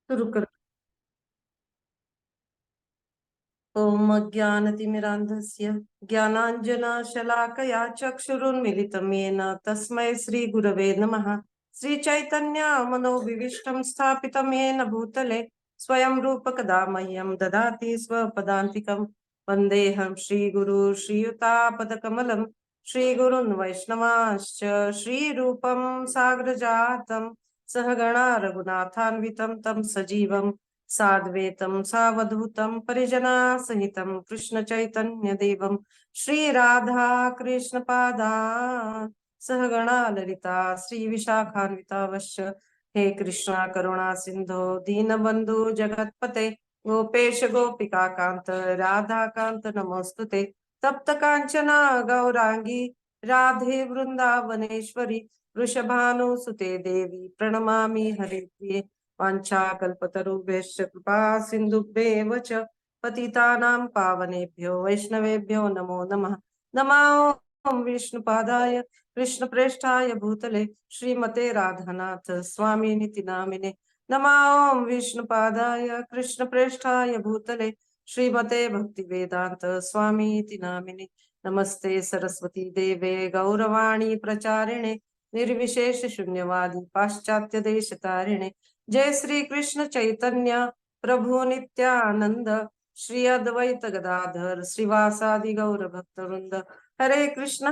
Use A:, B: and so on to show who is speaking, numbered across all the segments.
A: सुरू कर. ओम ज्ञानतिमिरान्धस्य ज्ञानाञ्जनशलाकया चक्षुरुन्मिलितं येन तस्मै श्रीगुरवे नमः. श्रीचैतन्य मनोविविष्टं स्थापितं येन भूतले स्वयं रूपकदा मह्यं ददाति स्वपदान्तिकं. वन्देऽहं श्रीगुरु श्रीयुतापदकमलं श्रीगुरुन् वैष्णवांश्च श्रीरूपं साग्रजातं सहगणा रघुनाथान्वितं तं सजीवं साद्वैतं सावधूतं परिजना सहितं कृष्ण चैतन्य देवं श्री राधा कृष्ण पादा सहगणा ललिता श्री विशाखान्वितावश्च. हे कृष्णा करुणा सिंधो दीनबंधु जगतपते गोपेश गोपिका कांत राधा कांत नमोस्तुते. तप्त कांचना गौरांगी राधे वृंदावनेश्वरी वृषभानुसुते देवी प्रणमामि हरिप्रिये. वाञ्छाकल्पतरुभ्यश्च कृपा सिन्धुभ्येव च पतितानां पावनेभ्यो वैष्णवेभ्यो नमो नमः. नमो विष्णुपादाय कृष्णप्रेष्ठाय भूतले श्रीमते राधानाथ स्वामिनिति नामिने. नमो विष्णुपादाय कृष्णप्रेष्ठाय भूतले श्रीमते भक्तिवेदांत स्वामीति नामिने. नमस्ते सरस्वती देवे गौरवाणी प्रचारिणे निर्विशेष शून्यवादी पाश्चात्य देश तारिणे. जय श्री कृष्ण चैतन्य प्रभु नित्यानंद श्री अद्वैत गदाधर श्रीवासादि गौर भक्तवृंद. हरे कृष्ण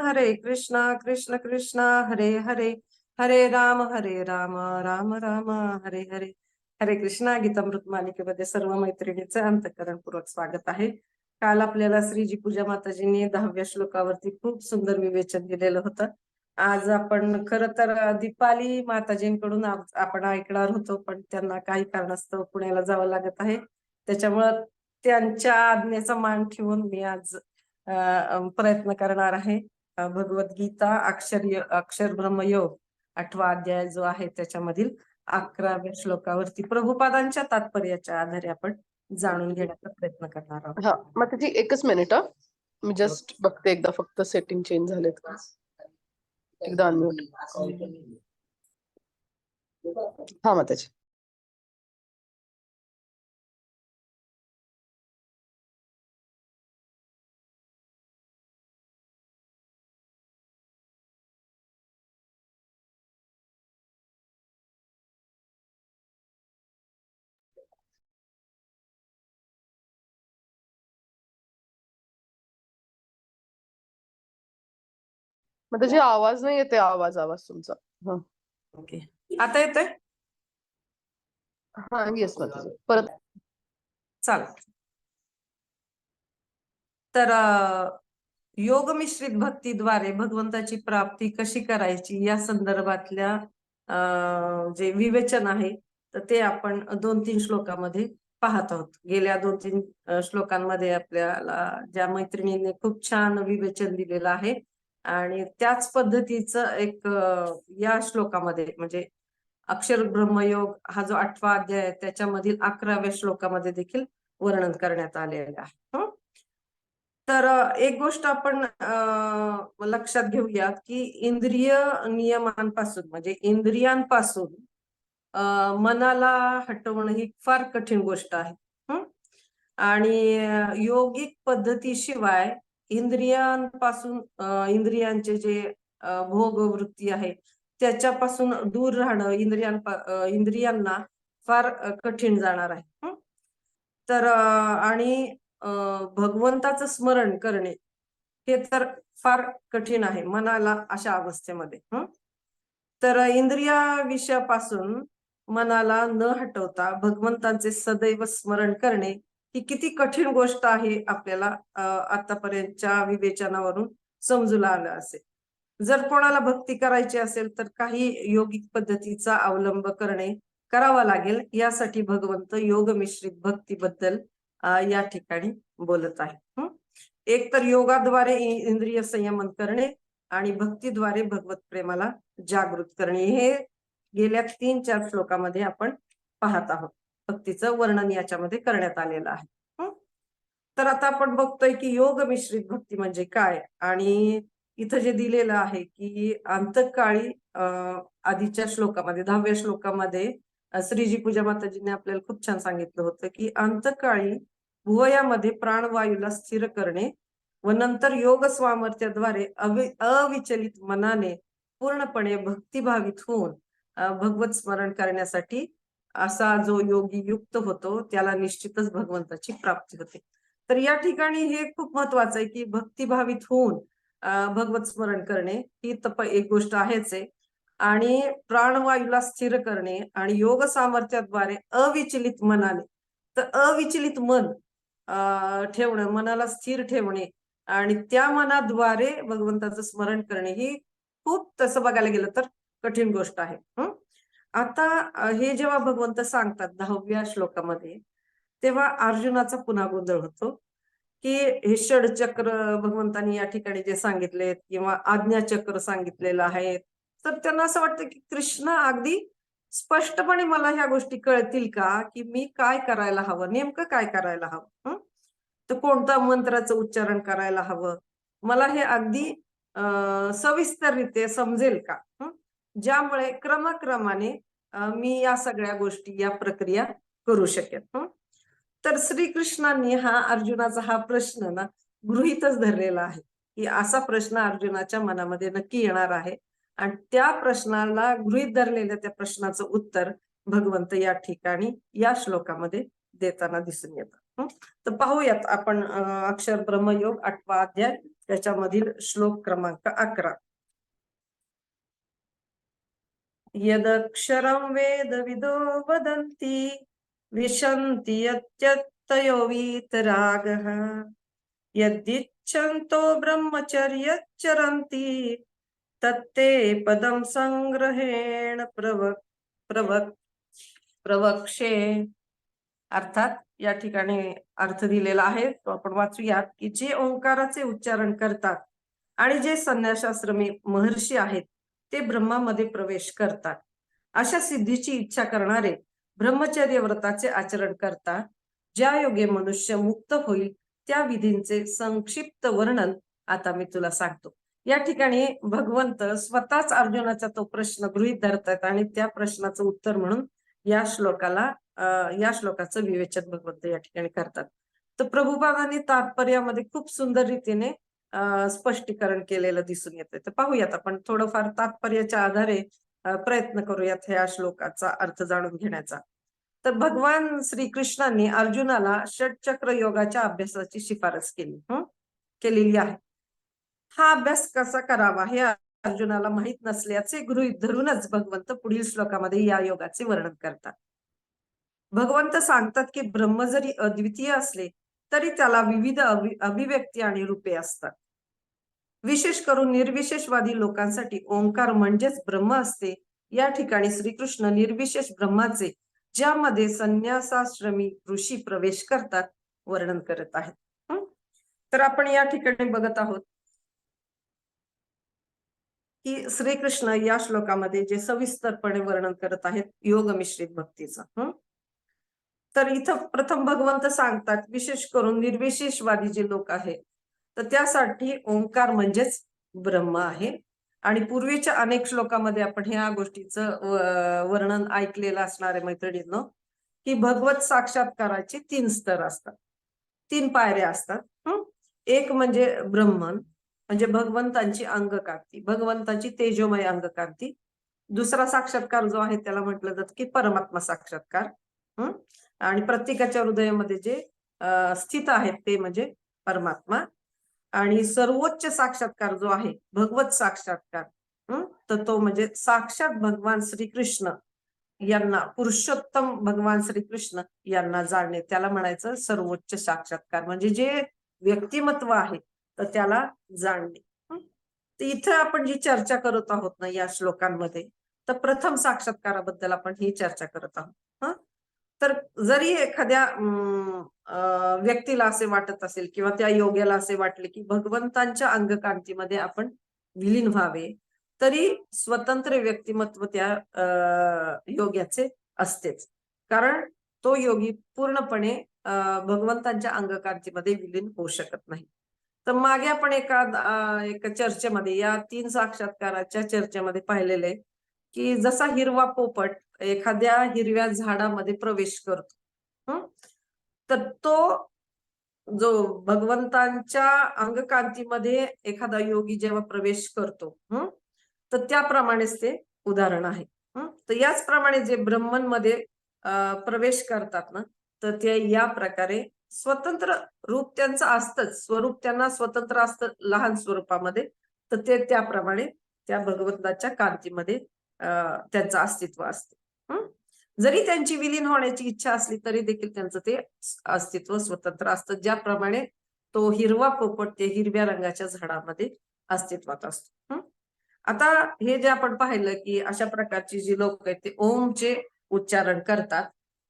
A: कृष्ण कृष्ण हरे हरे हरे राम राम राम हरे हरे. हरे कृष्णा. गीतामृत मालिकेमध्ये सर्व मैत्रिणींचं अंतःकरणपूर्वक स्वागत आहे. काल आपल्याला श्रीजी पूजा माताजींनी 10व्या श्लोकावरती खूप सुंदर विवेचन दिलेलं होतं. आज आपण खर तर दीपाली माताजींकडून आपण ऐकणार होतो, पण त्यांना काही कारणास्तव पुण्याला जावं लागत आहे. त्याच्यामुळं त्यांच्या आज्ञेचा मान ठेवून मी आज प्रयत्न करणार आहे. भगवद्गीता अक्षर ब्रह्मयोग 8वा अध्याय जो आहे त्याच्यामधील 11व्या श्लोकावरती प्रभुपादांच्या तात्पर्याच्या आधारे आपण जाणून घेण्याचा प्रयत्न करणार आहोत.
B: हा, मग त्याची एकच मिनिट. मी जस्ट बघते एकदा फक्त सेटिंग चेंज झालेत का. एकदा अनम्यूट. हा, मग त्याची मग त्याची आवाज नाही येते. आवाज तुमचा. हा,
A: ओके. आता येतोय?
B: हा, येस. मग परत
A: चाल. तर योग मिश्रित भक्तीद्वारे भगवंताची प्राप्ती कशी करायची या संदर्भातल्या जे विवेचन आहे तर ते आपण 2-3 श्लोकामध्ये पाहत आहोत. गेल्या 2-3 श्लोकांमध्ये आपल्याला ज्या मैत्रिणींनी खूप छान विवेचन दिलेलं आहे आणि त्याच पद्धतीचं एक या श्लोकामध्ये म्हणजे अक्षर ब्रह्मयोग हा जो 8वा अध्याय आहे त्याच्यामधील 11व्या श्लोकामध्ये देखील वर्णन करण्यात आलेलं आहे. तर एक गोष्ट आपण लक्षात घेऊयात की इंद्रिय नियमांपासून म्हणजे इंद्रियांपासून मनाला हटवणं ही फार कठीण गोष्ट आहे. आणि योगिक पद्धतीशिवाय इंद्रियांपासून इंद्रियांचे जे भोग वृत्ती आहे त्याच्यापासून दूर राहणं इंद्रियांना फार कठीण जाणार आहे. तर आणि भगवंताचं स्मरण करणे हे तर फार कठीण आहे मनाला अशा अवस्थेमध्ये. तर इंद्रिया विषयापासून मनाला न हटवता भगवंतांचे सदैव स्मरण करणे ही किती कठीण गोष्ट आहे आपल्याला आतापर्यंतच्या विवेचनावरून समजूला आलं असेल. जर कोणाला भक्ती करायची असेल तर काही योगिक पद्धतीचा अवलंब करावा लागेल. यासाठी भगवंत योग मिश्रित भक्तीबद्दल या ठिकाणी बोलत आहे. एक तर योगाद्वारे इंद्रिय संयमन करणे आणि भक्तीद्वारे भगवत प्रेमाला जागृत करणे हे गेल्या 3-4 श्लोकामध्ये आपण पाहत आहोत. भक्तीचं वर्णन याच्यामध्ये करण्यात आलेलं आहे. तर आता आपण बघतोय की योग मिश्रित भक्ती म्हणजे काय. आणि इथं जे दिलेलं आहे की अंतकाळी आधीच्या श्लोकामध्ये 10व्या श्लोकामध्ये श्रीजी पूजा माताजीने आपल्याला खूप छान सांगितलं होतं की अंतकाळी भुवयामध्ये प्राणवायूला स्थिर करणे व नंतर योग स्वामर्थ्याद्वारे अविचलित मनाने पूर्णपणे भक्तिभावित होऊन भगवत स्मरण करण्यासाठी असा जो योगी युक्त होतो त्याला निश्चितच भगवंताची प्राप्ती होते. तर या ठिकाणी हे खूप महत्वाचं आहे की भक्तिभावित होऊन भगवत स्मरण करणे ही एक गोष्ट आहेच आहे. आणि प्राणवायूला स्थिर करणे आणि योग सामर्थ्याद्वारे अविचलित मनाने, तर अविचलित मन ठेवणं, मनाला स्थिर ठेवणे आणि त्या मनाद्वारे भगवंताचं स्मरण करणे ही खूप तसं बघायला गेलं तर कठीण गोष्ट आहे. आता हे जेव्हा भगवंत सांगतात 10व्या श्लोकामध्ये, तेव्हा अर्जुनाचा पुन्हा गोंधळ होतो की हे षडचक्र भगवंतांनी या ठिकाणी जे सांगितलेत किंवा आज्ञाचक्र सांगितलेलं आहे, तर त्यांना असं वाटतं की कृष्ण अगदी स्पष्टपणे मला ह्या गोष्टी कळतील का की मी काय करायला हवं, नेमकं काय करायला हवं, तर कोणत्या मंत्राचं उच्चारण करायला हवं, मला हे अगदी सविस्तररीत्या समजेल का, ज्यामुळे क्रमाक्रमाने मी या सगळ्या गोष्टी, या प्रक्रिया करू शकेन. तर श्रीकृष्णांनी अर्जुनाचा हा प्रश्न ना गृहीतच धरलेला आहे की असा प्रश्न अर्जुनाच्या मनामध्ये नक्की येणार आहे आणि त्या प्रश्नाला गृहीत धरलेल्या त्या प्रश्नाचं उत्तर भगवंत या ठिकाणी या श्लोकामध्ये देताना दिसून येतं. तर पाहूयात आपण अक्षर ब्रह्मयोग 8वा अध्याय त्याच्यामधील श्लोक क्रमांक 11. यदक्षरं वेदविदो वदन्ति विशन्ति यत्यतयो वीतरागः यदिच्छन्तो ब्रह्मचर्यचरन्ति तत्ते पदं संग्रहेण प्रवक्षे. अर्थात या ठिकाणी अर्थ दिलेला आहे तो आपण वाचूयात की जे ओंकाराचे उच्चारण करतात आणि जे संन्यासाश्रमी महर्षी आहेत ते ब्रह्मामध्ये प्रवेश करतात, अशा सिद्धीची इच्छा करणारे ब्रह्मचर्य व्रताचे आचरण करतात. ज्या योगे मनुष्य मुक्त होईल त्या विधींचे संक्षिप्त वर्णन आता मी तुला सांगतो. या ठिकाणी भगवंत स्वतःच अर्जुनाचा तो प्रश्न गृहीत धरतात आणि त्या प्रश्नाचं उत्तर म्हणून या श्लोकाचं विवेचन भगवंत या ठिकाणी करतात. तर प्रभुपादांनी तात्पर्यामध्ये खूप सुंदर रीतीने स्पष्टीकरण केलेलं दिसून येतं. तर पाहूयात आपण थोडंफार तात्पर्याच्या आधारे प्रयत्न करूयात ह्या श्लोकाचा अर्थ जाणून घेण्याचा. तर भगवान श्रीकृष्णांनी अर्जुनाला षटचक्र योगाच्या अभ्यासाची शिफारस केलेली आहे. हा अभ्यास कसा करावा हे अर्जुनाला माहित नसल्याचे गृहीत धरूनच भगवंत पुढील श्लोकामध्ये या योगाचे वर्णन करतात. भगवंत सांगतात की ब्रह्म जरी अद्वितीय असले तरी त्याला विविध अभिव्यक्ती आणि रूपे असतात. विशेष करून निर्विशेषवादी लोकांसाठी ओंकार म्हणजेच ब्रह्म असते. या ठिकाणी श्रीकृष्ण निर्विशेष ब्रह्माचे, ज्यामध्ये संन्यासाश्रमी ऋषी प्रवेश करतात, वर्णन करत आहेत. तर आपण या ठिकाणी बघत आहोत की श्रीकृष्ण या श्लोकामध्ये जे सविस्तरपणे वर्णन करत आहेत योग मिश्रित भक्तीचं. तर इथं प्रथम भगवंत सांगतात विशेष करून निर्विशेषवादी जे लोक आहेत तर त्यासाठी ओंकार म्हणजेच ब्रह्म आहे. आणि पूर्वीच्या अनेक श्लोकामध्ये आपण ह्या गोष्टीचं वर्णन ऐकलेलं असणार आहे मैत्रिणींनो, की भगवत साक्षात्काराचे 3 स्तर असतात, 3 पायऱ्या असतात. एक म्हणजे ब्रह्मन, म्हणजे भगवंतांची अंगकांती, भगवंताची तेजोमय अंगकांती. दुसरा साक्षात्कार जो आहे त्याला म्हटलं जातं की परमात्मा साक्षात्कार. आणि प्रत्येकाच्या हृदयामध्ये जे स्थित आहेत ते म्हणजे परमात्मा. आणि सर्वोच्च साक्षात्कार जो आहे भगवत साक्षात्कार, तर तो म्हणजे साक्षात भगवान श्रीकृष्ण यांना, पुरुषोत्तम भगवान श्रीकृष्ण यांना जाणणे, त्याला म्हणायचं सर्वोच्च साक्षात्कार, म्हणजे जे व्यक्तिमत्व आहे तर त्याला जाणणे. तर इथं आपण जी चर्चा करत आहोत ना या श्लोकांमध्ये, तर प्रथम साक्षात्काराबद्दल आपण ही चर्चा करत आहोत. तर जरी एखाद्या व्यक्तीला असे वाटत असेल किंवा त्या योग्याला असे वाटले की भगवंतांच्या अंगकांतीमध्ये आपण विलीन व्हावे, तरी स्वतंत्र व्यक्तिमत्व त्या योग्याचे असतेच, कारण तो योगी पूर्णपणे भगवंतांच्या अंगकांतीमध्ये विलीन होऊ शकत नाही. तर मागे आपण एका चर्चेमध्ये या 3 साक्षात्काराच्या चर्चेमध्ये पाहिलेले की जसा हिरवा पोपट एखाद्या हिरव्या झाडामध्ये प्रवेश करतो, तर तो जो भगवंतांच्या अंगकांतीमध्ये एखादा योगी जेव्हा प्रवेश करतो, तर त्याप्रमाणेच ते उदाहरण आहे. तर याचप्रमाणे जे ब्रह्मनमध्ये प्रवेश करतात ना, तर ते या प्रकारे स्वतंत्र रूप त्यांचं असतंच, स्वरूप त्यांना स्वतंत्र असतं लहान स्वरूपामध्ये, तर ते त्याप्रमाणे त्या भगवंताच्या कांतीमध्ये त्यांचं अस्तित्व असते. जरी त्यांची विलीन होण्याची इच्छा असली तरी देखील त्यांचं ते अस्तित्व स्वतंत्र असतं, ज्याप्रमाणे तो हिरवा पोपट ते हिरव्या रंगाच्या झाडामध्ये अस्तित्वात असतो. आता हे जे आपण पाहिलं की अशा प्रकारची जी लोक आहेत ते ओमचे उच्चारण करतात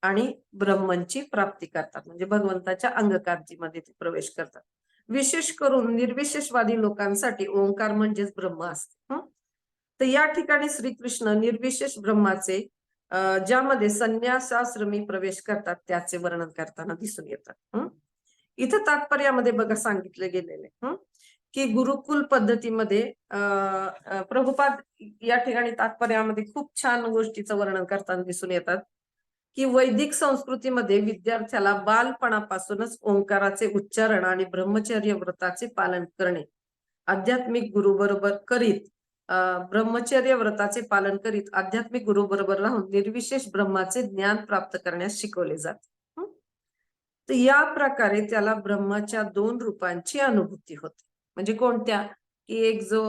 A: आणि ब्रह्मनची प्राप्ती करतात, म्हणजे भगवंताच्या अंगकांतीमध्ये ते प्रवेश करतात. विशेष करून निर्विशेषवादी लोकांसाठी ओंकार म्हणजेच ब्रह्म असते. तर या ठिकाणी श्रीकृष्ण निर्विशेष ब्रह्माचे ज्यामध्ये संन्यासाश्रमी प्रवेश करतात त्याचे वर्णन करताना दिसून येतात. इथं तात्पर्यामध्ये बघा सांगितले गेलेले की गुरुकुल पद्धतीमध्ये प्रभुपाद या ठिकाणी तात्पर्यामध्ये खूप छान गोष्टीचं वर्णन करताना दिसून येतात की वैदिक संस्कृतीमध्ये विद्यार्थ्याला बालपणापासूनच ओंकाराचे उच्चारण आणि ब्रह्मचर्य व्रताचे पालन करणे आध्यात्मिक गुरु बरोबर करीत ब्रह्मचर्य व्रताचे पालन करीत आध्यात्मिक गुरु बरोबर राहून निर्विशेष ब्रह्माचे ज्ञान प्राप्त करण्यास शिकवले जाते. तर या प्रकारे त्याला ब्रह्माच्या 2 रूपांची अनुभूती होते. म्हणजे कोणत्या, की एक जो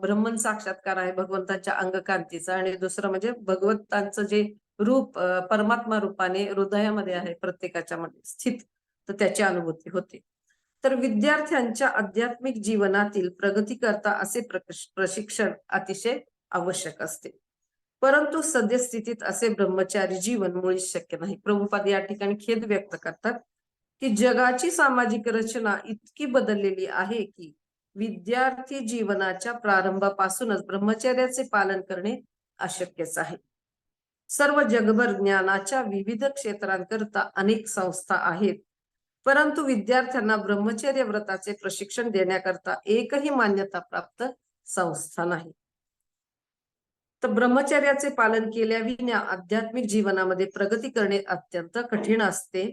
A: ब्रह्मन साक्षात्कार आहे भगवंताच्या अंगकांतीचा, आणि दुसरं म्हणजे भगवंतांचं जे रूप परमात्मा रूपाने हृदयामध्ये आहे प्रत्येकाच्या मध्ये स्थित, तर त्याची अनुभूती होते. तर विद्यार्थ्यांच्या आध्यात्मिक जीवनातील प्रगती करता असे प्रशिक्षण अतिशय आवश्यक असते. परंतु सद्यस्थितीत असे ब्रह्मचारी जीवन मुळीच शक्य नाही. प्रभुपाद या ठिकाणी खेद व्यक्त करतात की जगाची सामाजिक रचना इतकी बदललेली आहे की विद्यार्थी जीवनाच्या प्रारंभापासूनच ब्रह्मचर्याचे पालन करणे अशक्यच आहे. सर्व जगभर ज्ञानाच्या विविध क्षेत्रांकरता अनेक संस्था आहेत, परंतु विद्यार्थ्यांना ब्रह्मचर्य व्रताचे प्रशिक्षण देण्याकरता एकही मान्यता प्राप्त संस्था नाही. तर ब्रह्मचर्याचे पालन केल्याविना आध्यात्मिक जीवनामध्ये प्रगती करणे अत्यंत कठीण असते.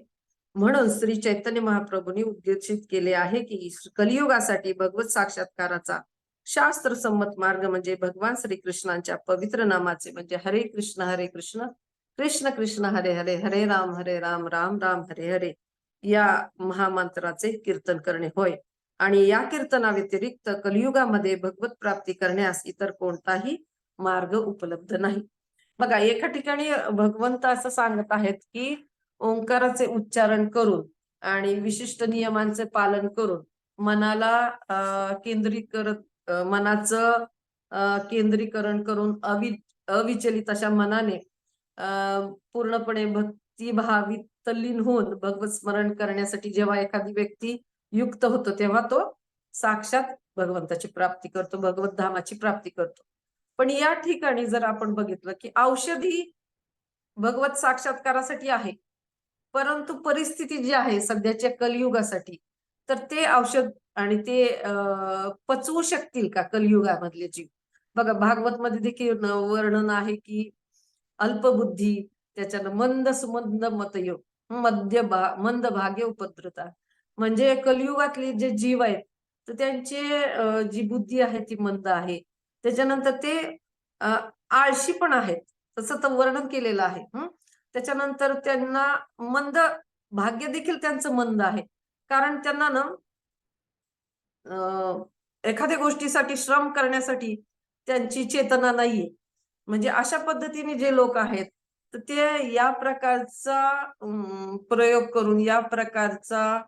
A: म्हणून श्री चैतन्य महाप्रभूंनी उद्देशित केले आहे की कलियुगासाठी भगवत साक्षात्काराचा शास्त्र संमत मार्ग म्हणजे भगवान श्रीकृष्णांच्या पवित्र नामाचे म्हणजे हरे कृष्ण कृष्ण कृष्ण हरे हरे हरे राम राम राम हरे हरे या महामंत्राचे कीर्तन करणे होय. आणि या कीर्तना व्यतिरिक्त कलियुगामध्ये भगवत प्राप्ती करण्यास इतर कोणताही मार्ग उपलब्ध नाही. बघा एका ठिकाणी भगवंत असं सांगत आहेत की ओंकाराचे उच्चारण करून आणि विशिष्ट नियमांचे पालन करून मनाला मनाचं केंद्रीकरण करून अविचलित अशा मनाने पूर्णपणे भक्तिभावित तल्लीन होऊन भगवत स्मरण करण्यासाठी जेव्हा एखादी व्यक्ती युक्त होतो तेव्हा तो साक्षात भगवंताची प्राप्ती करतो, भगवत धामाची प्राप्ती करतो. पण या ठिकाणी जर आपण बघितलं की औषधी भगवत साक्षात्कारासाठी आहे, परंतु परिस्थिती जी आहे सध्याच्या कलियुगासाठी, तर ते औषध आणि ते पचवू शकतील का कलियुगामधले जीव? बघा भागवत मध्ये देखील वर्णन आहे की अल्पबुद्धी, त्याच्यानं मंद सुमंद मतयोग, मंद भाग्य उपद्रता, म्हणजे कलियुगातले जे जीव आहेत तर त्यांचे जी बुद्धी आहे ती मंद आहे. त्याच्यानंतर ते आळशी पण आहेत, तसं तर वर्णन केलेलं आहे. त्याच्यानंतर त्यांना मंद भाग्य देखील त्यांचं मंद आहे, कारण त्यांना ना एखाद्या गोष्टीसाठी श्रम करण्यासाठी त्यांची चेतना नाहीये. म्हणजे अशा पद्धतीने जे लोक आहेत तर ते या प्रकारचा प्रयोग करून या प्रकारचा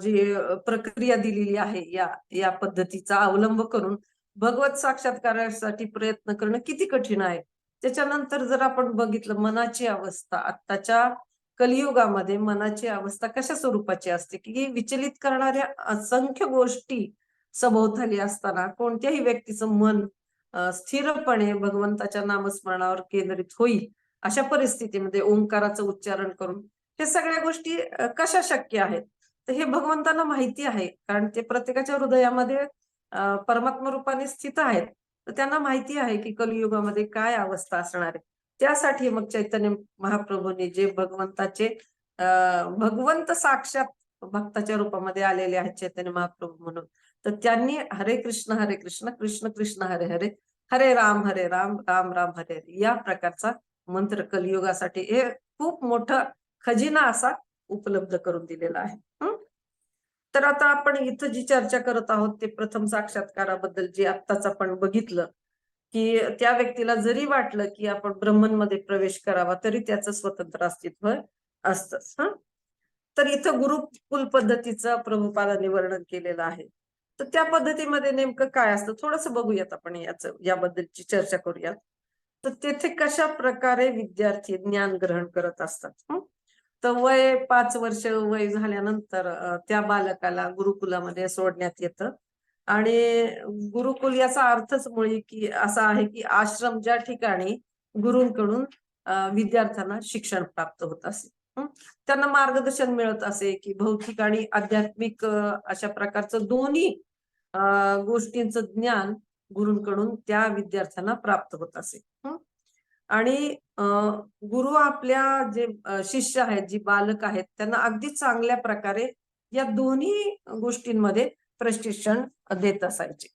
A: जे प्रक्रिया दिलेली आहे या पद्धतीचा अवलंब करून भगवत साक्षात्कारासाठी प्रयत्न करणं किती कठीण आहे. त्याच्यानंतर जर आपण बघितलं मनाची अवस्था आत्ताच्या कलियुगामध्ये मनाची अवस्था कशा स्वरूपाची असते की विचलित करणाऱ्या असंख्य गोष्टी सभोवताली असताना कोणत्याही व्यक्तीचं मन स्थिरपणे भगवंताच्या नामस्मरणावर केंद्रित होईल अशा परिस्थितीमध्ये ओंकाराचं उच्चारण करून हे सगळ्या गोष्टी कशा शक्य आहेत? तर हे भगवंतांना माहिती आहे, कारण ते प्रत्येकाच्या हृदयामध्ये परमात्मा रूपाने स्थित आहेत. तर त्यांना माहिती आहे की कलियुगामध्ये काय अवस्था असणार आहे. त्यासाठी मग चैतन्य महाप्रभूंनी जे भगवंताचे भगवंत साक्षात भक्ताच्या रूपामध्ये आलेले आहेत चैतन्य महाप्रभू म्हणून, तर त्यांनी हरे कृष्ण कृष्ण कृष्ण हरे हरे, हरे राम राम राम हरे हरे या प्रकारचा मंत्र कलियुगासाठी हे खूप मोठा खजिना असा उपलब्ध करून दिलेला आहे. तर आता आपण इथं जी चर्चा करत आहोत ते प्रथम साक्षात्काराबद्दल जे आत्ताच आपण बघितलं, की त्या व्यक्तीला जरी वाटलं की आपण ब्रह्मनमध्ये प्रवेश करावा तरी त्याचं स्वतंत्र अस्तित्व असतंच. तर इथं गुरुकुल पद्धतीचं प्रभुपादांनी वर्णन केलेलं आहे. तर त्या पद्धतीमध्ये नेमकं काय असतं थोडंसं बघूयात आपण याबद्दलची चर्चा करूयात. तर तेथे कशा प्रकारे विद्यार्थी ज्ञान ग्रहण करत असतात. तर वय 5 वर्ष वय झाल्यानंतर त्या बालकाला गुरुकुलामध्ये सोडण्यात येतं आणि गुरुकुल याचा अर्थच मुळी की असा आहे की आश्रम ज्या ठिकाणी गुरूंकडून विद्यार्थ्यांना शिक्षण प्राप्त होत असे. त्यांना मार्गदर्शन मिळत असे की भौतिक आणि आध्यात्मिक अशा प्रकारचं दोन्ही गोष्टींचं ज्ञान गुरूंकडून त्या विद्यार्थ्यांना प्राप्त होत असे. आणि गुरु आपल्या जे शिष्य आहेत, जी बालक आहेत, त्यांना अगदी चांगल्या प्रकारे या दोन्ही गोष्टींमध्ये प्रशिक्षण देत असायचे.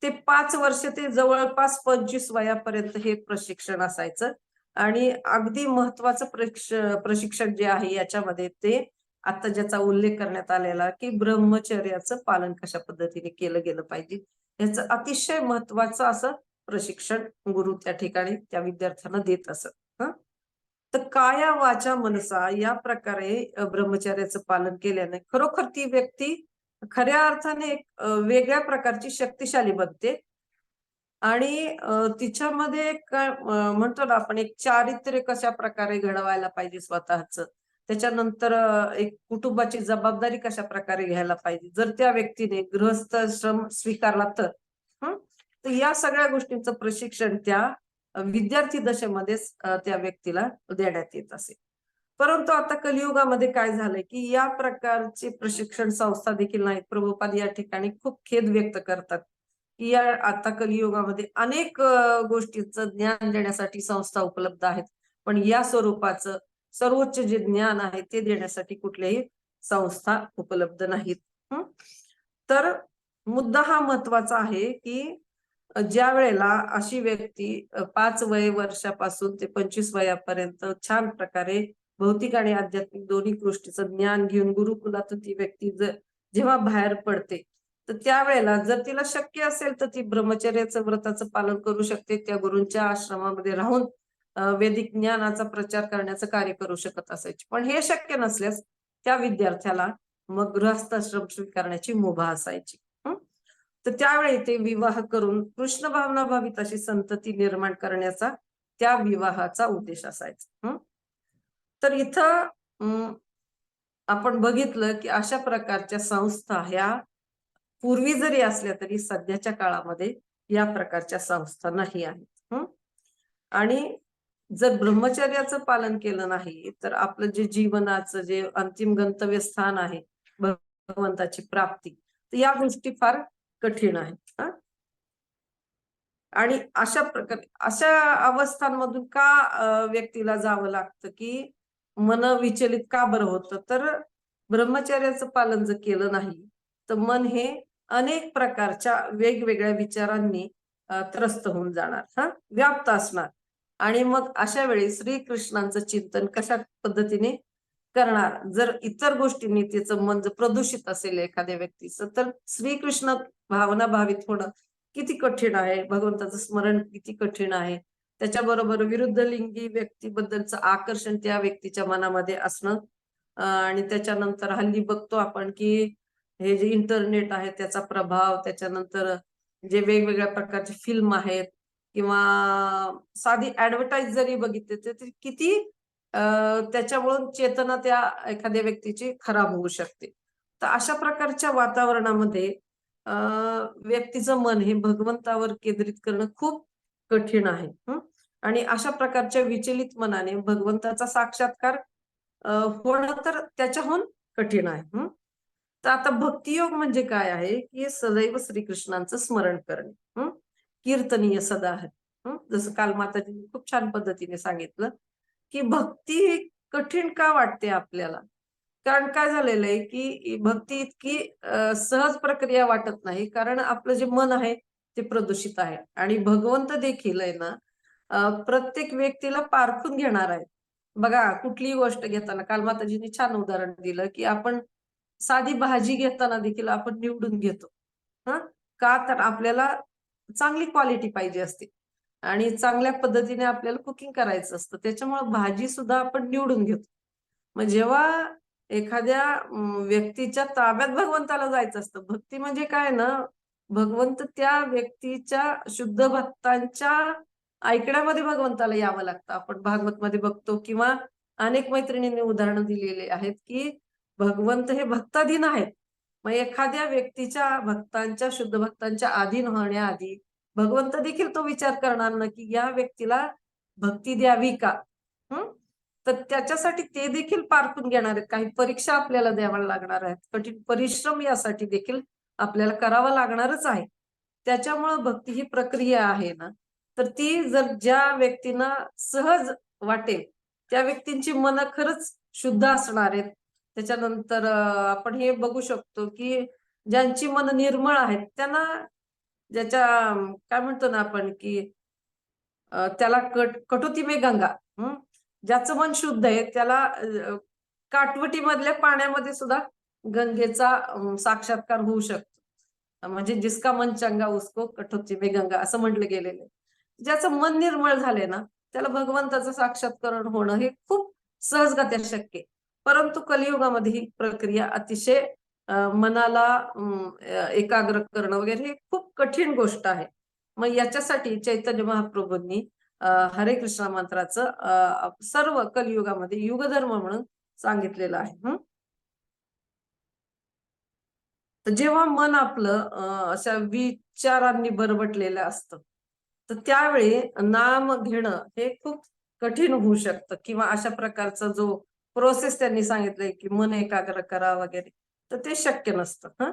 A: ते 5 वर्ष ते जवळपास 25 वयापर्यंत हे प्रशिक्षण असायचं आणि अगदी महत्वाचं प्रशिक्षण जे आहे याच्यामध्ये ते आता ज्याचा उल्लेख करण्यात आलेला की ब्रह्मचर्याचं पालन कशा पद्धतीने केलं गेलं पाहिजे याचं अतिशय महत्वाचं असं प्रशिक्षण गुरु त्या ठिकाणी त्या विद्यार्थ्यांना देत असत. तर काया वाचा मनसा या प्रकारे ब्रह्मचर्याचं पालन केल्याने खरोखर ती व्यक्ती खऱ्या अर्थाने एक वेगळ्या प्रकारची शक्तिशाली बनते आणि तिच्यामध्ये म्हणतो ना आपण एक चारित्र्य कशा प्रकारे घडवायला पाहिजे स्वतःच, त्याच्यानंतर एक कुटुंबाची जबाबदारी कशा प्रकारे घ्यायला पाहिजे जर त्या व्यक्तीने गृहस्थाश्रम स्वीकारला तर या सगळ्या गोष्टींचं प्रशिक्षण त्या विद्यार्थी दशेमध्येच त्या व्यक्तीला देण्यात येत असे. परंतु आता कलियुगामध्ये काय झालंय की या प्रकारचे प्रशिक्षण संस्था देखील नाहीत. प्रभुपाद या ठिकाणी खूप खेद व्यक्त करतात की या आता कलियुगामध्ये अनेक गोष्टींचं ज्ञान देण्यासाठी संस्था उपलब्ध आहेत, पण या स्वरूपाचं सर्वोच्च जे ज्ञान आहे ते देण्यासाठी कुठल्याही संस्था उपलब्ध नाहीत. तर मुद्दा हा महत्वाचा आहे की ज्या वेळेला अशी व्यक्ती 5 वर्षापासून ते 25 वयापर्यंत छान प्रकारे भौतिक आणि आध्यात्मिक दोन्ही गोष्टीचं ज्ञान घेऊन गुरुकुलातून ती व्यक्ती जेव्हा बाहेर पडते तर त्यावेळेला जर तिला शक्य असेल तर ती ब्रह्मचर्याचं व्रताचं पालन करू शकते, त्या गुरूंच्या आश्रमामध्ये राहून वैदिक ज्ञानाचा प्रचार करण्याचं कार्य करू शकत असायचे. पण हे शक्य नसल्यास त्या विद्यार्थ्याला मग गृहस्थाश्रम स्वीकारण्याची मुभा असायची. तर त्यावेळी ते विवाह करून कृष्ण भावना भावित अशी संतती निर्माण करण्याचा त्या विवाहाचा उद्देश असायचा. तर इथं आपण बघितलं की अशा प्रकारच्या संस्था ह्या पूर्वी जरी असल्या तरी सध्याच्या काळामध्ये या प्रकारच्या संस्था नाही आहेत. आणि जर ब्रह्मचर्याचं पालन केलं नाही तर आपलं जे जीवनाचं जे अंतिम गंतव्य स्थान आहे भगवंताची प्राप्ती, तर या गोष्टी फार कठीण आहे. आणि अशा अवस्थांमधून का व्यक्तीला जावं लागतं की मन विचलित का बरं होतं, तर ब्रह्मचर्याचं पालन जर केलं नाही तर मन हे अनेक प्रकारच्या वेगवेगळ्या विचारांनी त्रस्त होऊन जाणार, व्याप्त असणार आणि मग अशा वेळी श्रीकृष्णांचं चिंतन कशा पद्धतीने करणार. जर इतर गोष्टींनी त्याचं मन जर प्रदूषित असेल एखाद्या व्यक्तीचं तर श्रीकृष्ण भावना भावित होणं किती कठीण आहे, भगवंताचं स्मरण किती कठीण आहे. त्याच्याबरोबर विरुद्ध लिंगी व्यक्तीबद्दलचं आकर्षण त्या व्यक्तीच्या मनामध्ये असणं आणि त्याच्यानंतर हल्ली बघतो आपण की हे जे इंटरनेट आहे त्याचा प्रभाव, त्याच्यानंतर जे वेगवेगळ्या प्रकारचे फिल्म आहेत किंवा साधी ऍडव्हर्टाईज जरी बघितली तर किती त्याच्यामुळे चेतना त्या एखाद्या व्यक्तीची खराब होऊ शकते. तर अशा प्रकारच्या वातावरणामध्ये व्यक्तीचं मन हे भगवंतावर केंद्रित करणं खूप कठीण आहे. आणि अशा प्रकारच्या विचलित मनाने भगवंताचा साक्षात्कार होणं तर त्याच्याहून कठीण आहे. तर आता भक्तियोग म्हणजे काय आहे की सदैव श्रीकृष्णांचं स्मरण करणे, कीर्तनीय सदा हरी. जसं काल माताजींनी खूप छान पद्धतीने सांगितलं की भक्ती ही कठीण का वाटते आपल्याला. कारण काय झालेलं आहे की भक्ती इतकी सहज प्रक्रिया वाटत नाही, कारण आपलं जे मन आहे ते प्रदूषित आहे आणि भगवंत देखील आहे ना प्रत्येक व्यक्तीला पारखून घेणार आहे. बघा कुठलीही गोष्ट घेताना काल माताजींनी छान उदाहरण दिलं की आपण साधी भाजी घेताना देखील आपण निवडून घेतो. हं? का तर आपल्याला चांगली क्वालिटी पाहिजे असते आणि चांगल्या पद्धतीने आपल्याला कुकिंग करायचं असतं. त्याच्यामुळे भाजी सुद्धा आपण निवडून घेतो. मग जेव्हा एखाद्या व्यक्तीच्या ताब्यात भगवंताला जायचं असतं. भक्ती म्हणजे काय ना, भगवंत त्या व्यक्तीच्या शुद्ध भक्तांच्या ऐकण्यामध्ये भगवंताला यावं लागतं. आपण भागवतमध्ये बघतो किंवा अनेक मैत्रिणींनी उदाहरणं दिलेली आहेत, की भगवंत हे भक्ताधीन आहेत. मग एखाद्या व्यक्तीच्या भक्तांच्या, शुद्ध भक्तांच्या अधीन होण्याआधी भगवंत देखील तो विचार करणार ना, की या व्यक्तीला भक्ती द्यावी का? हं? तर त्याच्यासाठी ते देखील पारखून घेणार आहेत. काही परीक्षा आपल्याला द्याव्या लागणार आहेत. कठीण परिश्रम यासाठी देखील आपल्याला करावा लागणारच आहे. त्याच्यामुळं भक्ती ही प्रक्रिया आहे ना, तर ती जर ज्या व्यक्तींना सहज वाटेल, त्या व्यक्तींची मनं खरंच शुद्ध असणार आहेत. त्याच्यानंतर आपण हे बघू शकतो, की ज्यांची मनं निर्मळ आहेत, त्यांना ज्याच्या काय म्हणतो ना आपण, की त्याला कटुती में गंगा. ज्याचं मन शुद्ध आहे त्याला काटवटीमधल्या पाण्यामध्ये सुद्धा गंगेचा साक्षात्कार होऊ शकतो. म्हणजे जिसका मन चंगा उसको कटुती में गंगा असं म्हटलं गेलेलं आहे. ज्याचं मन निर्मळ झालंय ना, त्याला भगवंताचं साक्षात्कार होणं हे खूप सहजगत्या शक्य आहे. परंतु कलियुगामध्ये ही प्रक्रिया अतिशय मनाला एकाग्र करणं वगैरे हे खूप कठीण गोष्ट आहे. मग याच्यासाठी चैतन्य महाप्रभूंनी हरे कृष्ण मंत्राचं सर्व कलियुगामध्ये युगधर्म म्हणून सांगितलेलं आहे. तर जेव्हा मन आपलं अशा विचारांनी बरबटलेलं असतं, तर त्यावेळी नाम घेणं हे खूप कठीण होऊ शकतं किंवा अशा प्रकारचा जो प्रोसेस त्यांनी सांगितलंय की मन एकाग्र करा वगैरे, तर ते शक्य नसतं.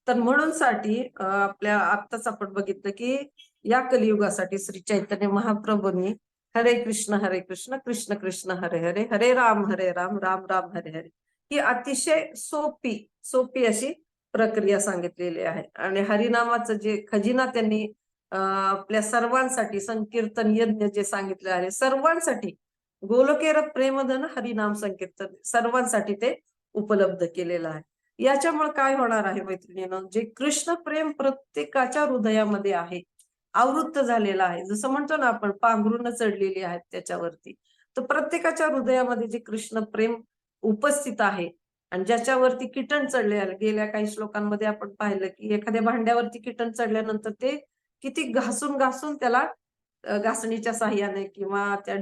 A: तर म्हणून साठी आपल्या आत्ताच आपण बघितलं की या कलियुगासाठी श्री चैतन्य महाप्रभूंनी हरे कृष्ण कृष्ण कृष्ण हरे हरे हरे राम राम राम हरे हरे ही अतिशय सोपी सोपी अशी प्रक्रिया सांगितलेली आहे. आणि हरिनामाचं जे खजिना त्यांनी आपल्या सर्वांसाठी संकीर्तन यज्ञ जे सांगितले आहे सर्वांसाठी गोलोकेर प्रेमधन हरिनाम संकीर्तन सर्वांसाठी ते उपलब्ध केलेलं आहे. याच्यामुळे काय होणार आहे मैत्रिणींनो, जे कृष्ण प्रेम प्रत्येकाच्या हृदयामध्ये आहे, आवृत्त झालेला आहे. जसं म्हणतो ना आपण पांघरून चढलेली आहेत त्याच्यावरती. तर प्रत्येकाच्या हृदयामध्ये जे कृष्ण प्रेम उपस्थित आहे आणि ज्याच्यावरती किटन चढले आहे. गेल्या काही श्लोकांमध्ये आपण पाहिलं की एखाद्या भांड्यावरती किटन चढल्यानंतर ते किती घासून घासून त्याला घासणीच्या साह्याने किंवा त्या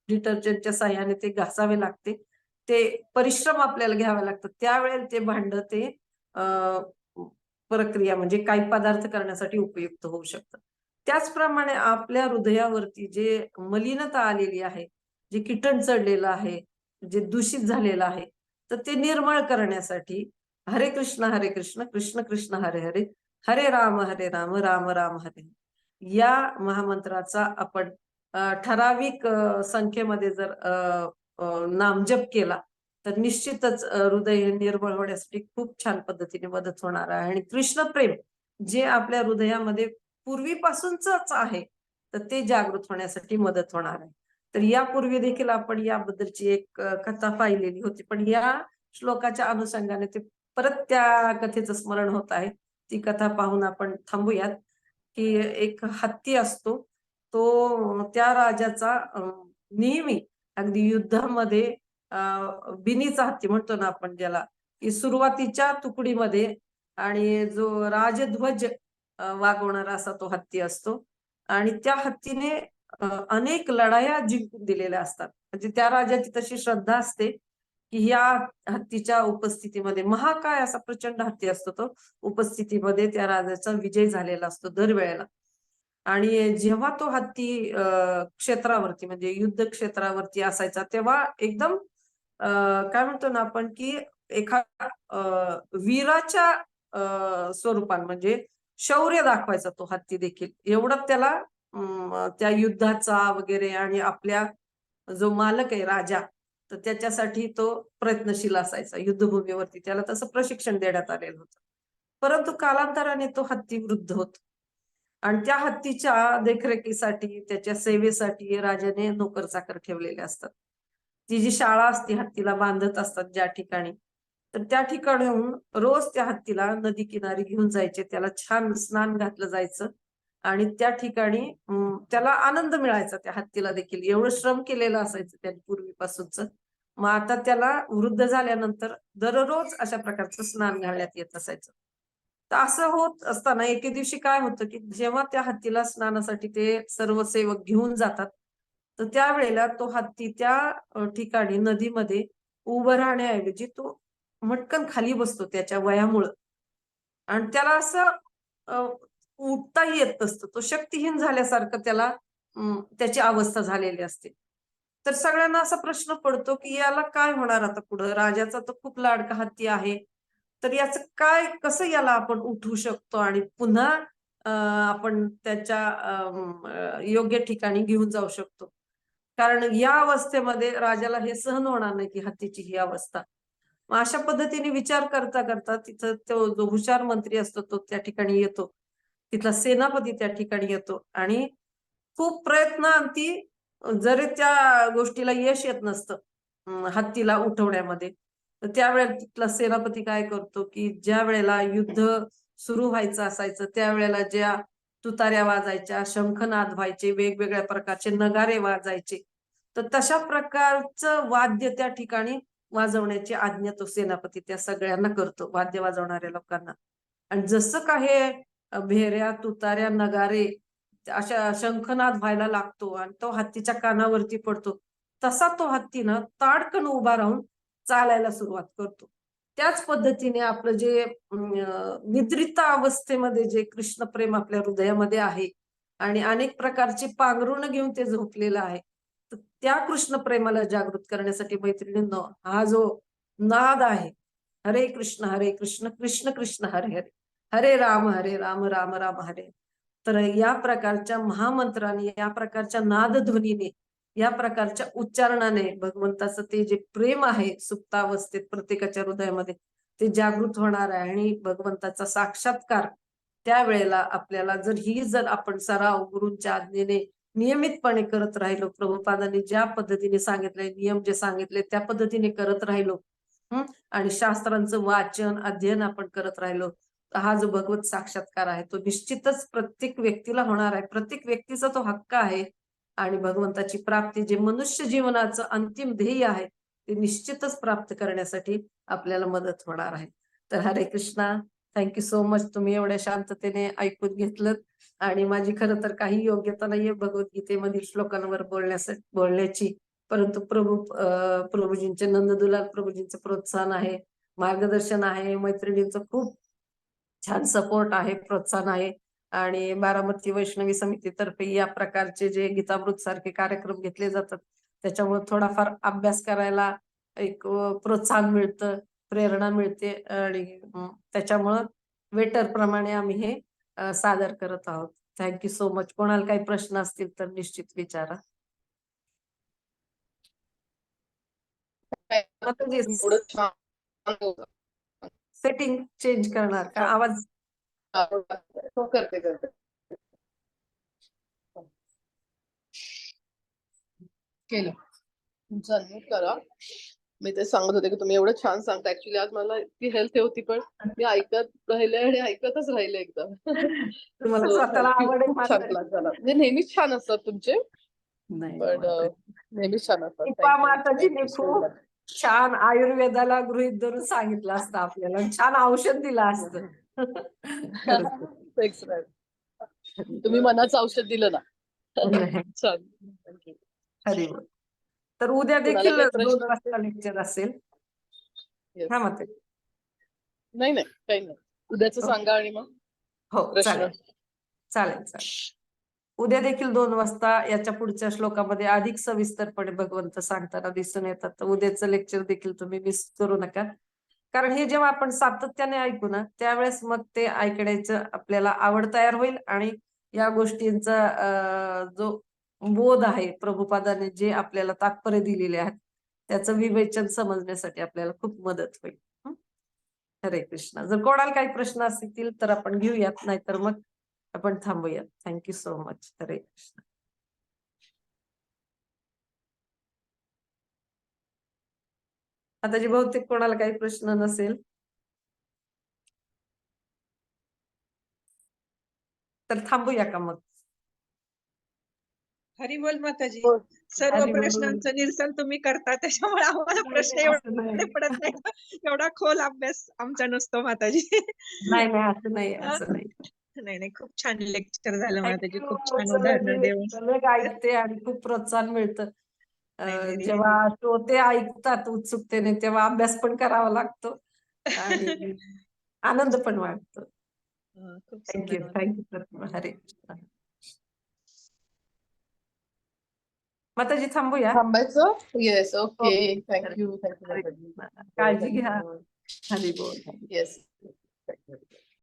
A: डिटर्जंटच्या साह्याने ते घासावे लागते. ते परिश्रम आपल्याला घ्यावे लागतात. त्यावेळेला ते भांड ते प्रक्रिया म्हणजे काही पदार्थ करण्यासाठी उपयुक्त होऊ शकतं. त्याचप्रमाणे आपल्या हृदयावरती जे मलिनता आलेली आहे, जे कीटन चढलेलं आहे, जे दूषित झालेलं आहे, तर ते निर्मळ करण्यासाठी हरे कृष्ण कृष्ण कृष्ण हरे हरे हरे राम राम राम हरे या महामंत्राचा आपण ठराविक संख्येमध्ये जर नामजप केला तर निश्चितच हृदय निर्मळ होण्यासाठी खूप छान पद्धतीने मदत होणार आहे. आणि कृष्ण प्रेम जे आपल्या हृदयामध्ये पूर्वीपासूनच आहे, तर ते जागृत होण्यासाठी मदत होणार आहे. तर यापूर्वी देखील आपण याबद्दलची एक कथा पाहिलेली होती, पण या श्लोकाच्या अनुषंगाने ते परत त्या कथेचं स्मरण होत आहे. ती कथा पाहून आपण थांबूयात. की एक हत्ती असतो, तो त्या राजाचा नेहमी अगदी युद्धामध्ये बिनीचा हत्ती म्हणतो ना आपण ज्याला, की सुरुवातीच्या तुकडीमध्ये आणि जो राजध्वज वागवणारा असा तो हत्ती असतो आणि त्या हत्तीने अनेक लढाया जिंकून दिलेल्या असतात. म्हणजे त्या राजाची तशी श्रद्धा असते की या हत्तीच्या उपस्थितीमध्ये महाकाय असा प्रचंड हत्ती असतो तो उपस्थितीमध्ये त्या राजाचा विजय झालेला असतो दरवेळेला. आणि जेव्हा तो हत्ती क्षेत्रावरती म्हणजे युद्ध क्षेत्रावरती असायचा तेव्हा एकदम काय म्हणतो ना आपण की एका वीराच्या स्वरूपान म्हणजे शौर्य दाखवायचा तो हत्ती देखील, एवढं त्याला त्या युद्धाचा वगैरे, आणि आपल्या जो मालक आहे राजा, तर त्याच्यासाठी तो प्रयत्नशील असायचा युद्धभूमीवरती. त्याला तसं प्रशिक्षण देण्यात आलेलं होतं. परंतु कालांतराने तो हत्ती वृद्ध होतो, आणि त्या हत्तीच्या देखरेखीसाठी, त्याच्या सेवेसाठी राजाने नोकर चाकर ठेवलेले असतात. ती जी शाळा असते, हत्तीला बांधत असतात ज्या ठिकाणी, तर त्या ठिकाणाहून रोज त्या हत्तीला नदी किनारी घेऊन जायचे, त्याला छान स्नान घातलं जायचं, आणि त्या ठिकाणी त्याला आनंद मिळायचा. त्या हत्तीला देखील एवढं श्रम केलेलं असायचं त्यांनी पूर्वीपासूनच. मग आता त्याला वृद्ध झाल्यानंतर दररोज अशा प्रकारचं स्नान घालण्यात येत असायचं. तर असं होत असताना एके दिवशी काय होतं, की जेव्हा त्या हत्तीला स्नानासाठी ते सर्व सेवक घेऊन जातात, तर त्यावेळेला तो हत्ती त्या ठिकाणी नदीमध्ये उभं राहण्याऐवजी तो मटकन खाली बसतो त्याच्या वयामुळं, आणि त्याला असं अ, उठताही येत नसतं. तो शक्तिहीन झाल्यासारखं त्याला त्याची अवस्था झालेली असते. तर सगळ्यांना असा प्रश्न पडतो, की याला काय होणार आता पुढं? राजाचा तर खूप लाडका हत्ती आहे. तर याचं काय, कसं याला आपण उठवू शकतो आणि पुन्हा आपण त्याच्या योग्य ठिकाणी घेऊन जाऊ शकतो? कारण या अवस्थेमध्ये राजाला हे सहन होणार नाही, की हत्तीची ही अवस्था. मग अशा पद्धतीने विचार करता करता तिथं तो जो हुशार मंत्री असतो तो त्या ठिकाणी येतो. तिथला सेनापती त्या ठिकाणी येतो, आणि खूप प्रयत्नांती जरी त्या गोष्टीला यश येत नसतं हत्तीला उठवण्यामध्ये, तर त्यावेळेला तिथला सेनापती काय करतो, की ज्या वेळेला युद्ध सुरू व्हायचं असायचं, त्यावेळेला ज्या तुतार्या वाजायच्या, शंखनाद व्हायचे, वेगवेगळ्या प्रकारचे नगारे वाजायचे, तर तशा प्रकारचं वाद्य त्या ठिकाणी वाजवण्याची आज्ञा तो सेनापती त्या सगळ्यांना करतो, वाद्य वाजवणाऱ्या लोकांना. आणि जसं का हे भेऱ्या, तुताऱ्या, नगारे, अशा शंखनाद व्हायला लागतो आणि तो हत्तीच्या कानावरती पडतो, तसा तो हत्ती ना ताडकन उभा राहून चालायला सुरुवात करतो. त्याच पद्धतीने आपलं जे निद्रित अवस्थेमध्ये जे कृष्ण प्रेम आपल्या हृदयामध्ये आहे, आणि अनेक प्रकारची पांघरुण घेऊन ते झोपलेलं आहे, तर त्या कृष्ण प्रेमाला जागृत करण्यासाठी मैत्रिणींनो, हा जो नाद आहे, हरे कृष्ण कृष्ण कृष्ण हरे हरे, हरे राम राम राम हरे, तर या प्रकारच्या महामंत्राने, या प्रकारच्या नादध्वनीने, या प्रकारच्या उच्चारणाने भगवंताचं ते जे प्रेम आहे सुप्तावस्थेत प्रत्येकाच्या हृदयामध्ये, ते जागृत होणार आहे. आणि भगवंताचा साक्षात्कार त्यावेळेला आपल्याला जर आपण सराव गुरूंच्या आज्ञेने नियमितपणे करत राहिलो, प्रभुपादांनी ज्या पद्धतीने सांगितलंय, नियम जे सांगितले त्या पद्धतीने करत राहिलो, आणि शास्त्रांचं वाचन अध्ययन आपण करत राहिलो, तर हा जो भगवत साक्षात्कार आहे तो निश्चितच प्रत्येक व्यक्तीला होणार आहे. प्रत्येक व्यक्तीचा तो हक्क आहे, आणि भगवंताची प्राप्ती, जे मनुष्य जीवनाचं अंतिम ध्येय आहे, ते निश्चितच प्राप्त करण्यासाठी आपल्याला मदत होणार आहे. तर हरे कृष्णा, थँक्यू सो मच, तुम्ही एवढ्या शांततेने ऐकून घेतलं. आणि माझी खरं तर काही योग्यता नाहीये भगवद्गीतेमधील श्लोकांवर बोलण्याची, परंतु प्रभूजींचे, नंददुलाल प्रभूजींचं प्रोत्साहन आहे, मार्गदर्शन आहे, मैत्रिणींचं खूप छान सपोर्ट आहे, प्रोत्साहन आहे, आणि बारामती वैष्णवी समितीतर्फे या प्रकारचे जे गीतामृत सारखे कार्यक्रम घेतले जातात, त्याच्यामुळे थोडाफार अभ्यास करायला एक प्रोत्साहन मिळतं, प्रेरणा मिळते, आणि त्याच्यामुळं वेटर प्रमाणे आम्ही हे सादर करत आहोत. Thank you so much. कोणाला काही प्रश्न असतील तर निश्चित विचारा.
B: एवढं छान होतं.
A: सेटिंग चेंज करणार का आवाज?
B: हो, करते. केलं. तुमचं अनम्यूट करा. मी ते सांगत होते की तुम्ही एवढं छान सांगता. ऍक्च्युली आज मला इतकी हेल्थ होती, पण मी ऐकत राहिले आणि ऐकतच राहिले एकदम.
A: तुम्हाला
B: सो
A: स्वतःला
B: थँक्यू.
A: आवड आहे
B: खूप छान
A: माझं?
B: क्लास झाला. म्हणजे नेहमीच छान असतात तुमचे,
A: नाही
B: पण नेहमीच छान असतात.
A: कृपा
B: थँक्यू.
A: माताजीने
B: थँक्यू सो
A: खूप
B: मच.
A: छान आयुर्वेदाला गृहीत धरून सांगितलं असतं आपल्याला, छान औषध दिलं असतं. खरंच.
B: Excellent. तुम्ही मनाचं औषध दिलं ना. छान. थँक्यू.
A: हरी बोल. तर उद्या
B: कुणाला
A: देखील
B: काही
A: 2
B: प्रश्न असतील?
A: वाजता लेक्चर असेल.
B: Yes.
A: हा माते.
B: नाही काही नाही. उद्याचं सांगा आणि मग
A: हो
B: प्रश्न.
A: चालेल. उद्या देखील 2 वाजता याच्या पुढच्या श्लोकामध्ये अधिक सविस्तरपणे भगवंत सांगताना दिसून येतात. तर उद्याचं लेक्चर देखील तुम्ही मिस करू नका. कारण हे जेव्हा आपण सातत्याने ऐकू ना त्यावेळेस मग ते ऐकण्याचं आपल्याला आवड तयार होईल आणि या गोष्टींचा जो बोध आहे प्रभुपादाने जे आपल्याला तात्पर्य दिलेले आहेत त्याचं विवेचन समजण्यासाठी आपल्याला खूप मदत होईल. हरे कृष्ण. जर कोणाला काही प्रश्न असतील तर आपण घेऊयात, नाहीतर मग आपण थांबूयात. Thank you so much. हरे कृष्ण. आता जी बहुतेक कोणाला काही प्रश्न नसेल तर थांबूया का मग?
C: हरी बोल माताजी.
B: हो.
C: सर्व
A: हरी बोल.
C: प्रश्नांचं निरसन तुम्ही करता त्याच्यामुळे आम्हाला प्रश्न एवढे पडत नाही. एवढा खोल अभ्यास आमचा नसतो माताजी.
A: नाही नाही असं नाही, असं नाही.
C: नाही नाही, खूप छान लेक्चर झालं माताजी. खूप
A: Thank you.
C: छान उदाहरणं देऊन.
A: सगळं ऐकते आणि खूप प्रोत्साहन मिळतं.
C: नाही, very,
A: जेव्हा श्रोते ऐकतात उत्सुकतेने तेव्हा अभ्यास पण करावा लागतो आणि आनंद पण वाटतो.
C: खूप
A: थँक्यू.
C: सुंदर.
A: थँक्यू. हरे कृष्ण. माताजी थांबूया.
B: थांबायचं? येस. ओके.
A: Okay.
B: थँक्यू.
A: हरे कृष्ण. काळजी घ्या. हरी बोल.
B: येस.